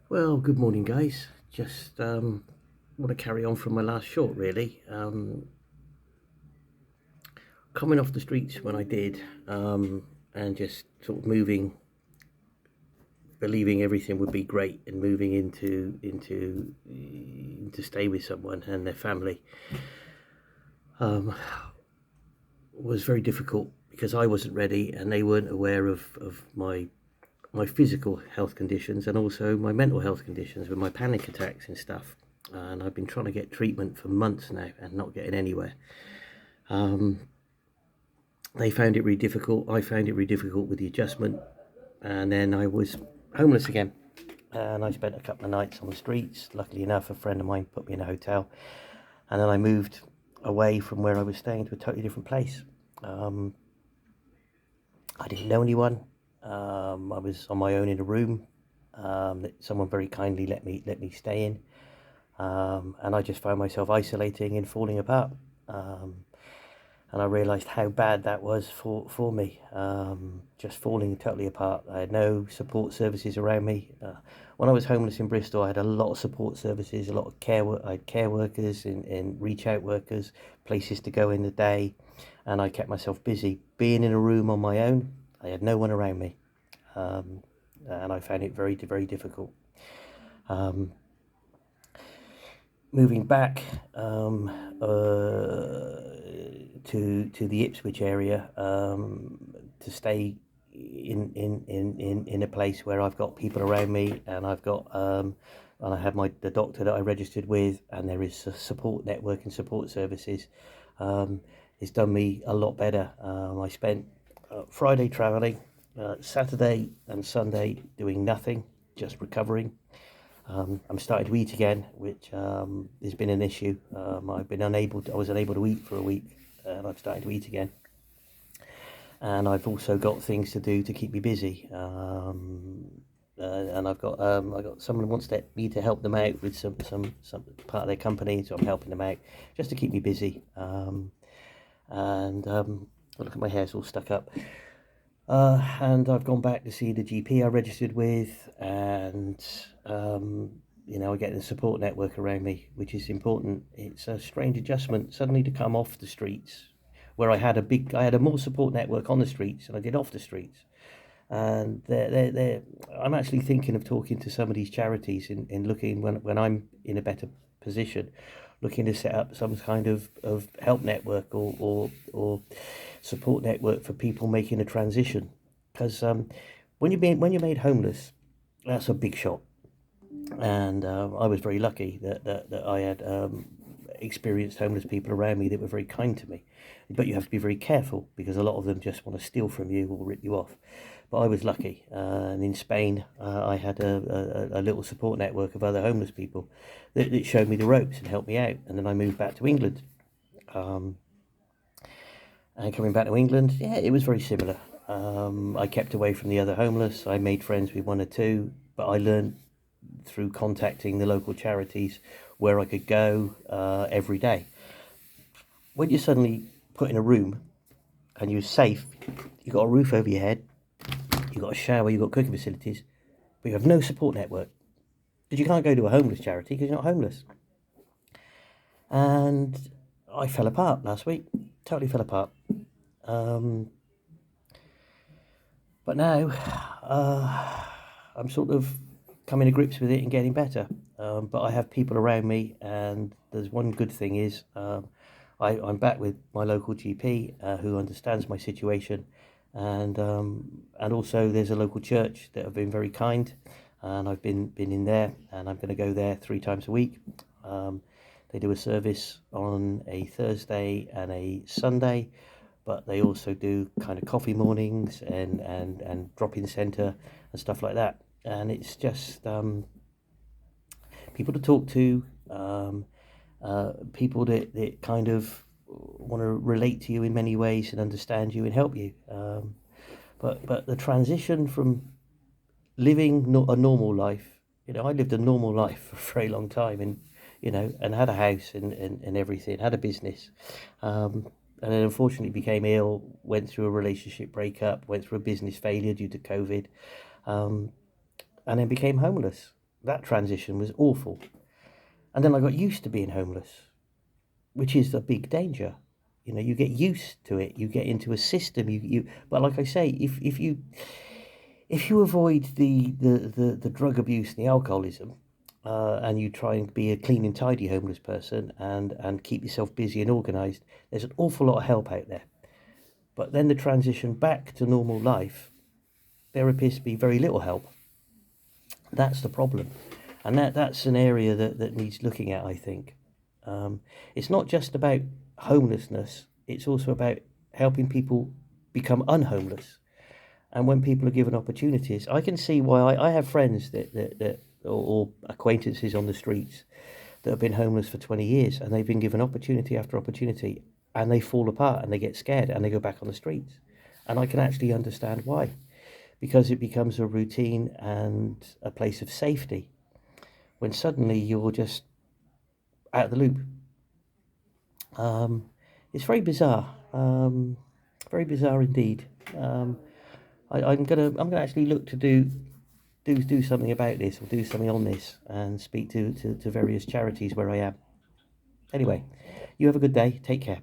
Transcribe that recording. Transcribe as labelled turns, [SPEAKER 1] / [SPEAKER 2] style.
[SPEAKER 1] Well, good morning, guys. Just want to carry on from my last short, really. Coming off the streets when I did, and just sort of moving, believing everything would be great, and moving into stay with someone and their family, um, was very difficult because I wasn't ready, and they weren't aware of my physical health conditions and also my mental health conditions with my panic attacks and stuff. And I've been trying to get treatment for months now and not getting anywhere. Um, they found it really difficult. I found it really difficult with the adjustment. And then I was homeless again. And I spent a couple of nights on the streets. Luckily enough, a friend of mine put me in a hotel. And then I moved away from where I was staying to a totally different place. Um, I didn't know anyone. I was on my own in a room that someone very kindly let me stay in, and I just found myself isolating and falling apart. Um, and I realised how bad that was for me, just falling totally apart. I had no support services around me. When I was homeless in Bristol, I had a lot of support services, a lot of I had care workers and reach out workers, places to go in the day, and I kept myself busy. Being in a room on my own, I had no one around me, um, and I found it very difficult. Um, Moving back to the Ipswich area, to stay in a place where I've got people around me, and and I have the doctor that I registered with, and there is a support network and support services. Um, it's done me a lot better. I spent Friday travelling, Saturday and Sunday doing nothing, just recovering. I'm starting to eat again, which has been an issue. I was unable to eat for a week, and I'm starting to eat again. And I've also got things to do to keep me busy. And I got someone who wants me to help them out with some part of their company, so I'm helping them out just to keep me busy. And Look at my hair's all stuck up. And I've gone back to see the GP I registered with, and I get the support network around me, which is important. It's a strange adjustment suddenly to come off the streets, where I had a more support network on the streets than I did off the streets. And I'm actually thinking of talking to some of these charities in looking when I'm in a better position, looking to set up some kind of help network or support network for people making a transition. Because when you're made homeless, that's a big shot. And I was very lucky that I had experienced homeless people around me that were very kind to me. But you have to be very careful because a lot of them just want to steal from you or rip you off. But I was lucky, and in Spain, I had a little support network of other homeless people that showed me the ropes and helped me out. And then I moved back to England. Um, and coming back to England, yeah, it was very similar. I kept away from the other homeless. I made friends with one or two, but I learned through contacting the local charities where I could go every day. When you're suddenly put in a room and you're safe, you've got a roof over your head, you've got a shower, you've got cooking facilities, but you have no support network because you can't go to a homeless charity because you're not homeless. And I fell apart last week, totally fell apart. Um, but now I'm sort of coming to grips with it and getting better. But I have people around me, and there's one good thing is I'm back with my local GP who understands my situation, and also there's a local church that have been very kind, and I've been in there, and I'm going to go there 3 times a week. Um, they do a service on a Thursday and a Sunday, but they also do kind of coffee mornings and drop-in centre and stuff like that. And it's just people to talk to, people that kind of want to relate to you in many ways and understand you and help you. But the transition from living a normal life, I lived a normal life for a very long time, and and had a house and everything, had a business, and then unfortunately became ill, went through a relationship breakup, went through a business failure due to COVID, um, and then became homeless. that transition was awful. And then I got used to being homeless, which is a big danger. You know, you get used to it. You get into a system. But like I say, if you avoid the drug abuse and the alcoholism, and you try and be a clean and tidy homeless person and keep yourself busy and organised, there's an awful lot of help out there. But then the transition back to normal life, there appears to be very little help. That's the problem. And that's an area that needs looking at, I think. It's not just about homelessness, it's also about helping people become unhomeless. And when people are given opportunities, I can see why I have friends that or acquaintances on the streets that have been homeless for 20 years, and they've been given opportunity after opportunity, and they fall apart and they get scared and they go back on the streets. And I can actually understand why, because it becomes a routine and a place of safety when suddenly you're just out of the loop. It's very bizarre, very bizarre indeed. I'm gonna actually look to do something about this, or do something on this, and speak to various charities where I am. Anyway, you have a good day. Take care.